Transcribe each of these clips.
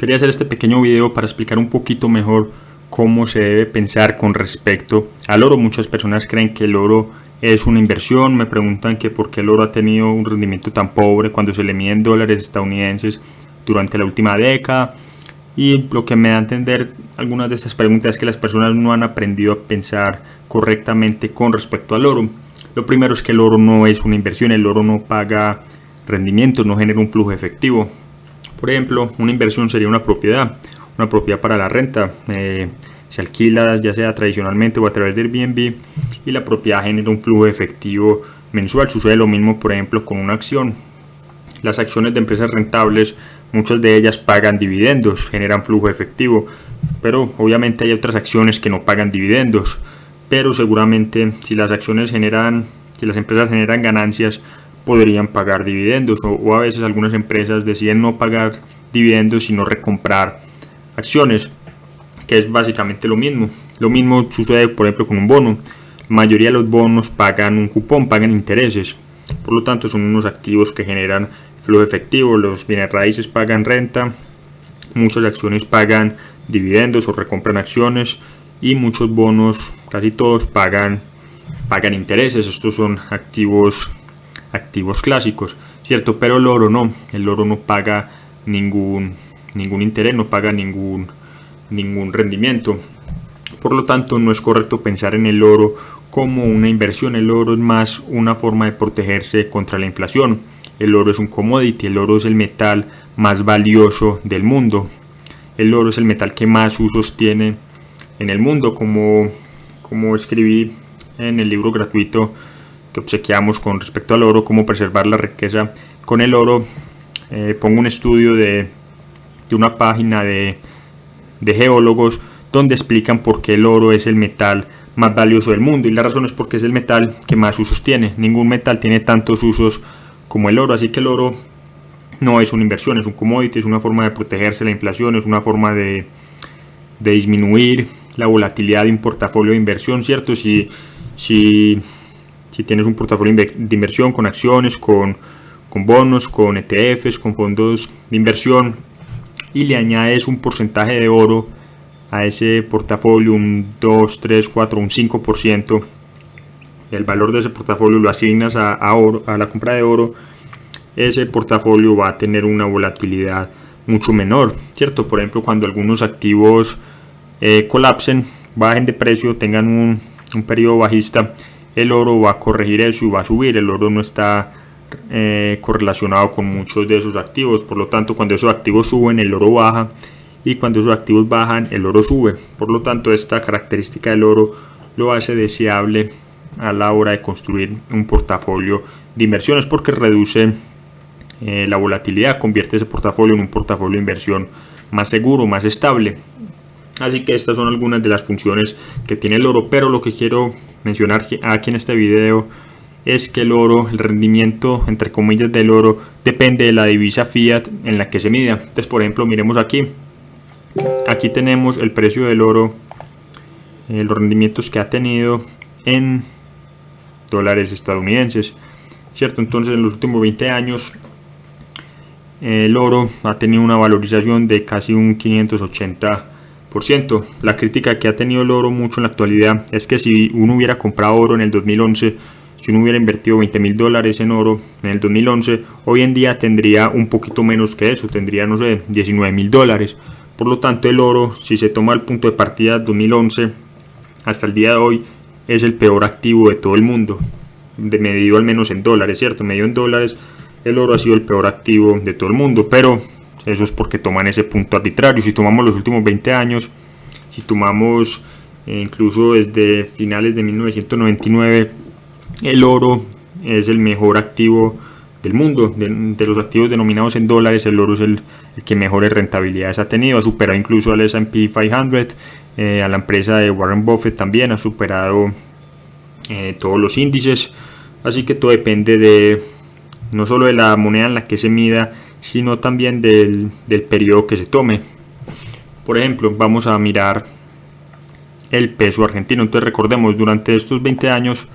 Quería hacer este pequeño video para explicar un poquito mejor cómo se debe pensar con respecto al oro. Muchas personas creen que el oro es una inversión, me preguntan que por qué el oro ha tenido un rendimiento tan pobre cuando se le mide en dólares estadounidenses durante la última década. Y lo que me da a entender algunas de estas preguntas es que las personas no han aprendido a pensar correctamente con respecto al oro. Lo primero es que el oro no es una inversión, el oro no paga rendimientos, no genera un flujo efectivo. Por ejemplo, una inversión sería una propiedad para la renta. Se alquila ya sea tradicionalmente o a través del Airbnb y la propiedad genera un flujo efectivo mensual. Sucede lo mismo, por ejemplo, con una acción. Las acciones de empresas rentables, muchas de ellas pagan dividendos, generan flujo efectivo, pero obviamente hay otras acciones que no pagan dividendos. Pero seguramente si las empresas generan ganancias, podrían pagar dividendos, o a veces algunas empresas deciden no pagar dividendos sino recomprar acciones, que es básicamente lo mismo. Lo mismo sucede, por ejemplo, con un bono. La mayoría de los bonos pagan un cupón, pagan intereses, por lo tanto son unos activos que generan flujo efectivo. Los bienes raíces pagan renta, muchas acciones pagan dividendos o recompran acciones, y muchos bonos, casi todos, pagan intereses. Estos son activos clásicos, ¿cierto? Pero el oro no paga ningún interés, no paga ningún rendimiento. Por lo tanto, no es correcto pensar en el oro como una inversión. El oro es más una forma de protegerse contra la inflación. El oro es un commodity, el oro es el metal más valioso del mundo. El oro es el metal que más usos tiene en el mundo, como escribí en el libro gratuito que obsequiamos con respecto al oro, cómo preservar la riqueza con el oro. Pongo un estudio de una página de geólogos donde explican por qué el oro es el metal más valioso del mundo, y la razón es porque es el metal que más usos tiene. Ningún metal tiene tantos usos como el oro, así que el oro no es una inversión, es un commodity, es una forma de protegerse de la inflación, es una forma de disminuir la volatilidad de un portafolio de inversión, ¿cierto? Si tienes un portafolio de inversión con acciones, con bonos, con ETFs, con fondos de inversión, y le añades un porcentaje de oro a ese portafolio, un 2, 3, 4, un 5%, el valor de ese portafolio lo asignas a la compra de oro, ese portafolio va a tener una volatilidad mucho menor, ¿cierto? Por ejemplo, cuando algunos activos colapsen, bajen de precio, tengan un periodo bajista, el oro va a corregir eso y va a subir. El oro no está correlacionado con muchos de esos activos, por lo tanto, cuando esos activos suben, el oro baja, y cuando esos activos bajan, el oro sube. Por lo tanto, esta característica del oro lo hace deseable a la hora de construir un portafolio de inversiones, porque reduce la volatilidad, convierte ese portafolio en un portafolio de inversión más seguro, más estable. Así que estas son algunas de las funciones que tiene el oro, pero lo que quiero mencionar aquí en este video es que el oro, el rendimiento entre comillas del oro, depende de la divisa fiat en la que se mida. Entonces, por ejemplo, miremos aquí tenemos el precio del oro, los rendimientos que ha tenido en dólares estadounidenses, ¿cierto? Entonces, en los últimos 20 años el oro ha tenido una valorización de casi un 580%. La crítica que ha tenido el oro mucho en la actualidad es que si uno hubiera comprado oro en el 2011, si uno hubiera invertido $20,000 en oro en el 2011, hoy en día tendría un poquito menos que eso, tendría, no sé, $19,000. Por lo tanto, el oro, si se toma el punto de partida 2011 hasta el día de hoy, es el peor activo de todo el mundo, medido al menos en dólares, ¿cierto? Medido en dólares, el oro ha sido el peor activo de todo el mundo, pero eso es porque toman ese punto arbitrario. Si tomamos los últimos 20 años, si tomamos incluso desde finales de 1999, el oro es el mejor activo del mundo. De los activos denominados en dólares, el oro es el que mejores rentabilidades ha tenido. Ha superado incluso al S&P 500, a la empresa de Warren Buffett también ha superado todos los índices. Así que todo depende no solo de la moneda en la que se mida, sino también del periodo que se tome. Por ejemplo, vamos a mirar el peso argentino. Entonces, recordemos, durante estos 20 años,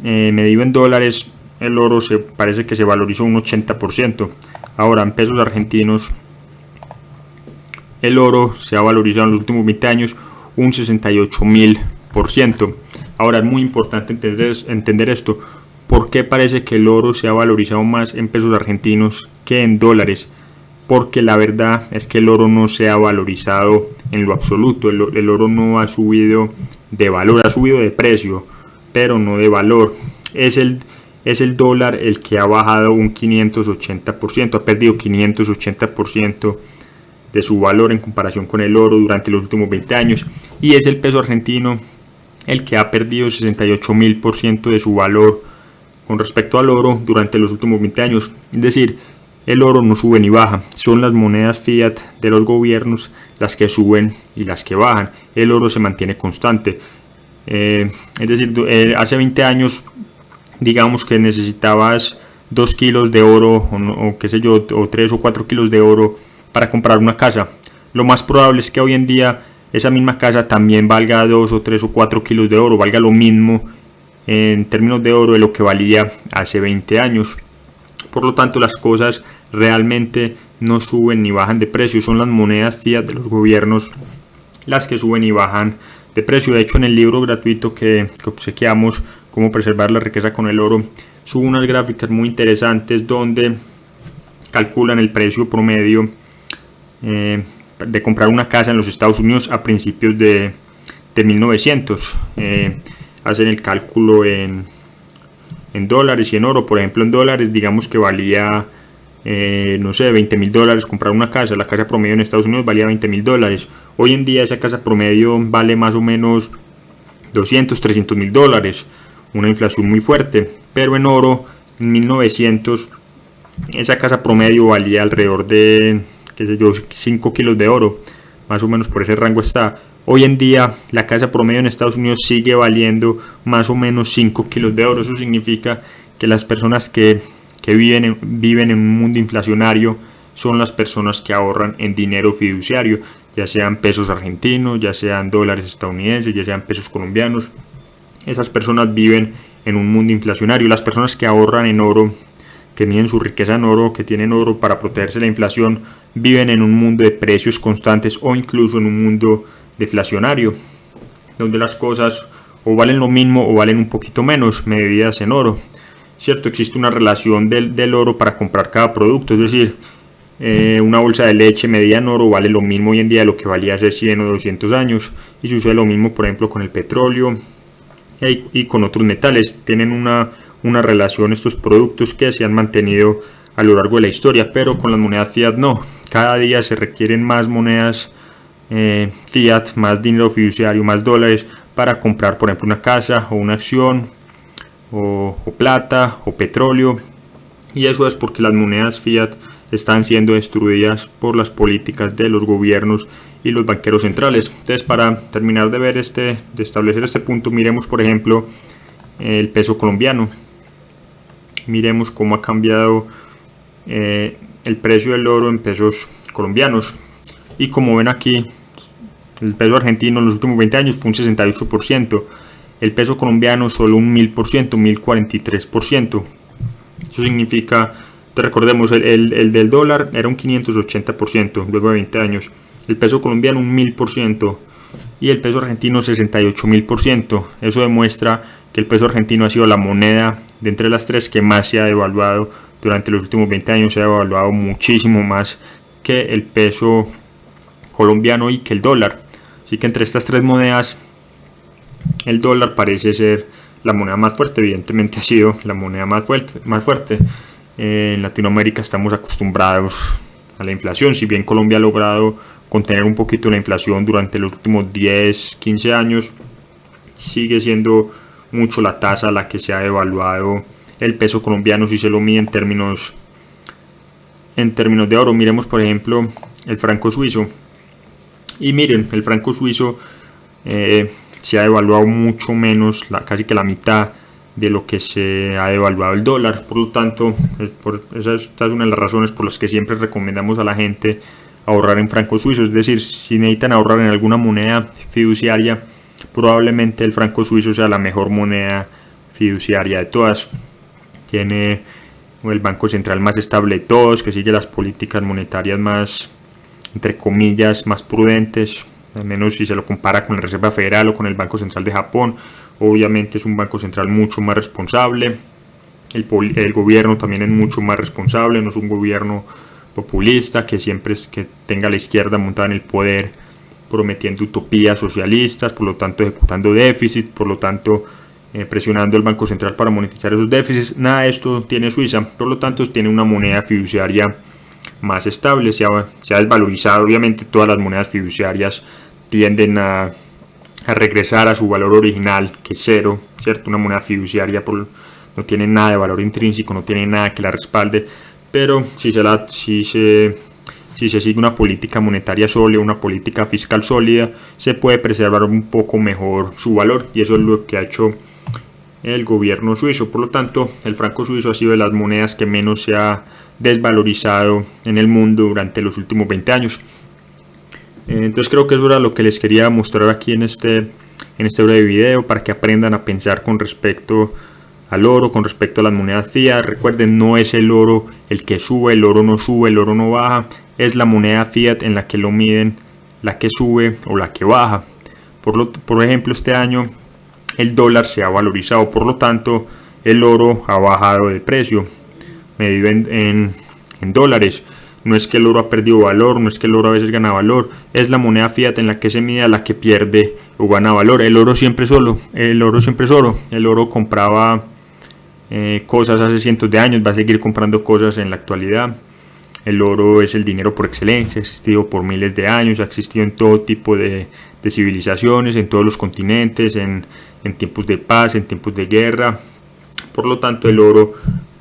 medido en dólares, el oro parece que se valorizó un 80%. Ahora, en pesos argentinos, el oro se ha valorizado en los últimos 20 años un 68.000%. Ahora es muy importante entender esto. ¿Por qué parece que el oro se ha valorizado más en pesos argentinos que en dólares? Porque la verdad es que el oro no se ha valorizado en lo absoluto. El oro no ha subido de valor, ha subido de precio, pero no de valor. Es el dólar el que ha bajado un 580%, ha perdido 580% de su valor en comparación con el oro durante los últimos 20 años, y es el peso argentino el que ha perdido 68.000% de su valor con respecto al oro durante los últimos 20 años. Es decir, el oro no sube ni baja, son las monedas fiat de los gobiernos las que suben y las que bajan. El oro se mantiene constante. Es decir, hace 20 años, digamos que necesitabas 2 kilos de oro o qué sé yo, o 3 o 4 kilos de oro para comprar una casa. Lo más probable es que hoy en día esa misma casa también valga 2 o 3 o 4 kilos de oro, valga lo mismo en términos de oro de lo que valía hace 20 años. Por lo tanto, las cosas realmente no suben ni bajan de precio, son las monedas fiat de los gobiernos las que suben y bajan de precio. De hecho, en el libro gratuito que obsequiamos, Cómo preservar la riqueza con el oro, subo unas gráficas muy interesantes donde calculan el precio promedio de comprar una casa en los Estados Unidos a principios de 1900. Hacen el cálculo en dólares y en oro. Por ejemplo, en dólares, digamos que valía no sé, $20.000 comprar una casa. La casa promedio en Estados Unidos valía $20.000. Hoy en día esa casa promedio vale más o menos $200.000-300.000, una inflación muy fuerte. Pero en oro, en 1900, esa casa promedio valía alrededor de, qué sé yo, 5 kilos de oro, más o menos por ese rango está. Hoy en día la casa promedio en Estados Unidos sigue valiendo más o menos 5 kilos de oro. Eso significa que las personas que viven en un mundo inflacionario son las personas que ahorran en dinero fiduciario, ya sean pesos argentinos, ya sean dólares estadounidenses, ya sean pesos colombianos. Esas personas viven en un mundo inflacionario. Las personas que ahorran en oro, que miden su riqueza en oro, que tienen oro para protegerse de la inflación, viven en un mundo de precios constantes o incluso en un mundo deflacionario, donde las cosas o valen lo mismo o valen un poquito menos medidas en oro. Cierto, existe una relación del oro para comprar cada producto, es decir, una bolsa de leche medida en oro vale lo mismo hoy en día de lo que valía hace 100 o 200 años, y sucede lo mismo, por ejemplo, con el petróleo y con otros metales. Tienen una relación estos productos que se han mantenido a lo largo de la historia, pero con las monedas fiat no. Cada día se requieren más monedas fiat, más dinero fiduciario, más dólares para comprar, por ejemplo, una casa o una acción o plata o petróleo, y eso es porque las monedas fiat están siendo destruidas por las políticas de los gobiernos y los banqueros centrales. Entonces, para terminar de establecer este punto, miremos por ejemplo el peso colombiano. Miremos cómo ha cambiado el precio del oro en pesos colombianos, y como ven aquí, el peso argentino en los últimos 20 años fue un 68%, el peso colombiano solo un 1000%, 1043%. Eso significa, recordemos, el del dólar era un 580% luego de 20 años, el peso colombiano un 1000% y el peso argentino 68.000%. Eso demuestra que el peso argentino ha sido la moneda de entre las tres que más se ha devaluado durante los últimos 20 años. Se ha devaluado muchísimo más que el peso colombiano y que el dólar. Así que entre estas tres monedas, el dólar parece ser la moneda más fuerte. Evidentemente ha sido la moneda más fuerte. En Latinoamérica estamos acostumbrados a la inflación. Si bien Colombia ha logrado contener un poquito la inflación durante los últimos 10-15 años, sigue siendo mucho la tasa a la que se ha devaluado el peso colombiano si se lo mide en términos de oro. Miremos por ejemplo el franco suizo, y miren, el franco suizo se ha devaluado mucho menos, casi que la mitad de lo que se ha devaluado el dólar. Por lo tanto, esta es una de las razones por las que siempre recomendamos a la gente ahorrar en francos suizos. Es decir, si necesitan ahorrar en alguna moneda fiduciaria, probablemente el franco suizo sea la mejor moneda fiduciaria de todas. Tiene el banco central más estable de todos, que sigue las políticas monetarias más entre comillas, más prudentes, al menos si se lo compara con la Reserva Federal o con el Banco Central de Japón. Obviamente es un banco central mucho más responsable. El gobierno también es mucho más responsable, no es un gobierno populista que siempre es que tenga a la izquierda montada en el poder prometiendo utopías socialistas, por lo tanto ejecutando déficit, por lo tanto presionando al Banco Central para monetizar esos déficits. Nada de esto tiene Suiza, por lo tanto tiene una moneda fiduciaria más estable, se ha desvalorizado. Obviamente todas las monedas fiduciarias tienden a regresar a su valor original, que es cero, ¿cierto? Una moneda fiduciaria no tiene nada de valor intrínseco, no tiene nada que la respalde, pero si se sigue una política monetaria sólida, una política fiscal sólida, se puede preservar un poco mejor su valor, y eso es lo que ha hecho el gobierno suizo. Por lo tanto, el franco suizo ha sido de las monedas que menos se ha desvalorizado en el mundo durante los últimos 20 años. Entonces creo que eso era lo que les quería mostrar aquí en este breve video, para que aprendan a pensar con respecto al oro, con respecto a las monedas fiat. Recuerden, no es el oro el que sube, el oro no sube, el oro no baja, es la moneda fiat en la que lo miden, la que sube o la que baja. Por ejemplo, este año el dólar se ha valorizado, por lo tanto el oro ha bajado de precio, medido en dólares. No es que el oro ha perdido valor, no es que el oro a veces gana valor, es la moneda fiat en la que se mide la que pierde o gana valor. El oro siempre es oro, el oro compraba cosas hace cientos de años, va a seguir comprando cosas en la actualidad. El oro es el dinero por excelencia, ha existido por miles de años, ha existido en todo tipo de civilizaciones, en todos los continentes, en tiempos de paz, en tiempos de guerra. Por lo tanto, el oro,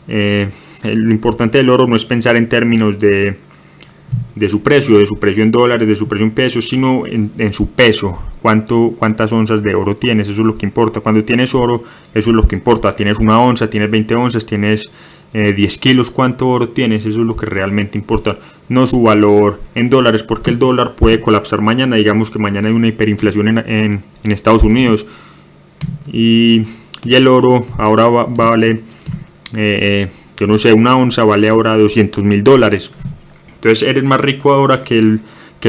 lo importante del oro no es pensar en términos de su precio en dólares, de su precio en pesos, sino en su peso. Cuántas onzas de oro tienes, eso es lo que importa. Cuando tienes oro, eso es lo que importa. Tienes una onza, tienes 20 onzas, tienes 10 kilos, cuánto oro tienes, eso es lo que realmente importa, no su valor en dólares, porque el dólar puede colapsar mañana. Digamos que mañana hay una hiperinflación en Estados Unidos y el oro ahora vale, yo no sé, una onza vale ahora $200,000. Entonces, ¿eres más rico ahora que el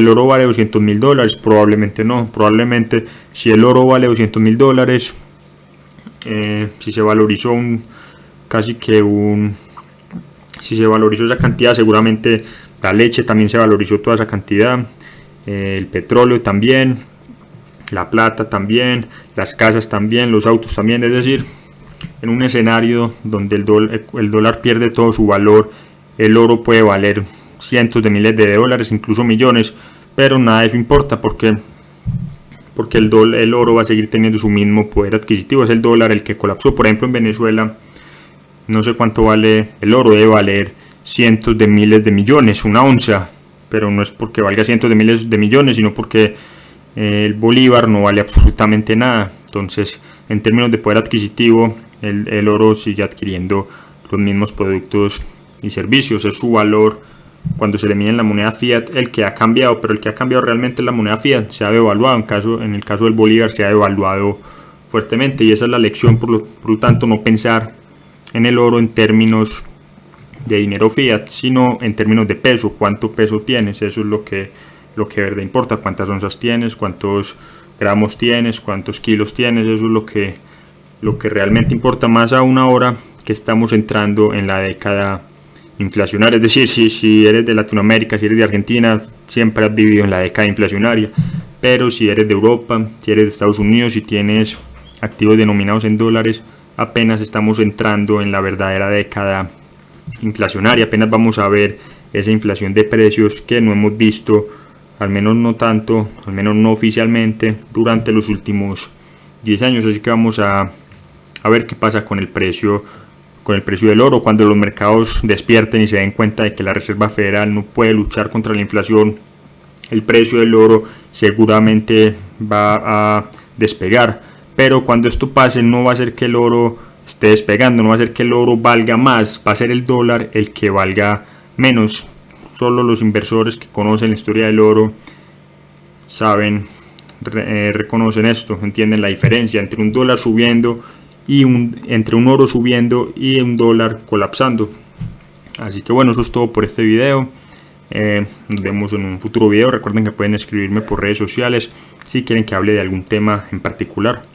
oro vale $200,000? Probablemente no. Probablemente si el oro vale $200,000, si se valorizó si se valorizó esa cantidad, seguramente la leche también se valorizó toda esa cantidad, el petróleo también, la plata también, las casas también, los autos también. Es decir, en un escenario donde el dólar pierde todo su valor, el oro puede valer cientos de miles de dólares, incluso millones, pero nada de eso importa, porque el oro va a seguir teniendo su mismo poder adquisitivo. Es el dólar el que colapsó. Por ejemplo, en Venezuela, no sé cuánto vale el oro, debe valer cientos de miles de millones, una onza, pero no es porque valga cientos de miles de millones, sino porque el bolívar no vale absolutamente nada. Entonces, en términos de poder adquisitivo, el oro sigue adquiriendo los mismos productos y servicios. Es su valor cuando se le mide en la moneda fiat el que ha cambiado, pero el que ha cambiado realmente es la moneda fiat. Se ha devaluado, en el caso del bolívar se ha devaluado fuertemente, y esa es la lección. Por lo tanto, no pensar en el oro en términos de dinero fiat, sino en términos de peso. ¿Cuánto peso tienes? Eso es lo que de verdad importa. ¿Cuántas onzas tienes? ¿Cuántos gramos tienes? ¿Cuántos kilos tienes? Eso es lo que realmente importa, más aún ahora que estamos entrando en la década inflacionaria. Es decir, si eres de Latinoamérica, si eres de Argentina, siempre has vivido en la década inflacionaria, pero si eres de Europa, si eres de Estados Unidos, si tienes activos denominados en dólares, apenas estamos entrando en la verdadera década inflacionaria. Apenas vamos a ver esa inflación de precios que no hemos visto, al menos no tanto, al menos no oficialmente, durante los últimos 10 años. Así que vamos a ver qué pasa con el precio del oro. Cuando los mercados despierten y se den cuenta de que la Reserva Federal no puede luchar contra la inflación, el precio del oro seguramente va a despegar. Pero cuando esto pase, no va a ser que el oro esté despegando, no va a ser que el oro valga más, va a ser el dólar el que valga menos. Solo los inversores que conocen la historia del oro reconocen esto, entienden la diferencia entre un dólar subiendo entre un oro subiendo y un dólar colapsando. Así que bueno, eso es todo por este video. Nos vemos en un futuro video. Recuerden que pueden escribirme por redes sociales si quieren que hable de algún tema en particular.